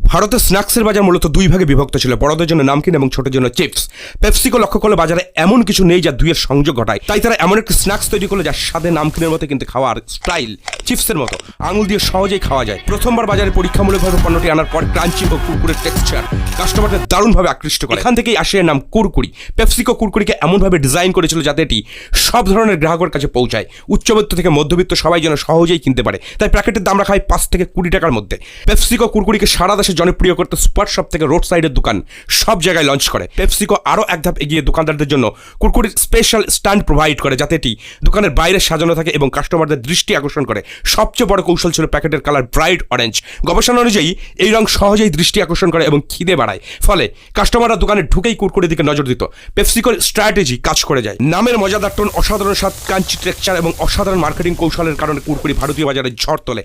ভারতের স্ন্যাক্সের বাজার মূলত দুই ভাগে বিভক্ত ছিল, বড়দের জন্য নামকিন এবং ছোটের জন্য চিপস। পেপসিকো লক্ষ্য করলে বাজারে এমন কিছু নেই যা দুইয়ের সংযোগ ঘটায়, তাই তারা এমন একটি স্ন্যাক্স তৈরি করলো যার স্বাদে নামকিনের মতো কিন্তু খাওয়ার স্টাইল চিপসের মতো আঙুল দিয়ে সহজেই খাওয়া যায়। প্রথমবার বাজারে পরীক্ষামূলকভাবে পণ্যটি আনার পর ক্রাঞ্চি ও কুরকুরের টেক্সচার কাস্টমারদের দারুণভাবে আকৃষ্ট করে। এখান থেকেই আসে এর নাম কুরকুরি। পেপসিকো কুরকুরিকে এমনভাবে ডিজাইন করেছিল যাতে এটি সব ধরনের গ্রাহকের কাছে পৌঁছায়, উচ্চবিত্ত থেকে মধ্যবিত্ত সবাই যেন সহজেই কিনতে পারে। তাই প্যাকেটের দাম রাখা হয় 5 থেকে 20 টাকার মধ্যে। পেপসিকো কুরকুরিকে সারা দেশে জনপ্রিয় করতে সুপার শপ থেকে রোড সাইডের দোকান সব জায়গায় লঞ্চ করে। পেপসিকো আরও এক ধাপ এগিয়ে দোকানদারদের জন্য কুরকুরির স্পেশাল স্ট্যান্ড প্রোভাইড করে যাতে এটি দোকানের বাইরে সাজানো থাকে এবং কাস্টমারদের দৃষ্টি আকর্ষণ করে। সবচেয়ে বড় কৌশল ছিল প্যাকেটের কালার ব্রাইট অরেঞ্জ। গবেষণা অনুযায়ী এই রং সহজেই দৃষ্টি আকর্ষণ করে এবং খিদে বাড়ায়, ফলে কাস্টমাররা দোকানে ঢুকেই কুরকুরির দিকে নজর দিত। পেপসিকোর স্ট্র্যাটেজি কাজ করে যায়। নামের মজাদার টোন, অসাধারণ স্বাদ, ক্রাঞ্চি টেক্সচার এবং অসাধারণ মার্কেটিং কৌশলের কারণে কুরকুরি ভারতীয় বাজারে ঝড় তোলে।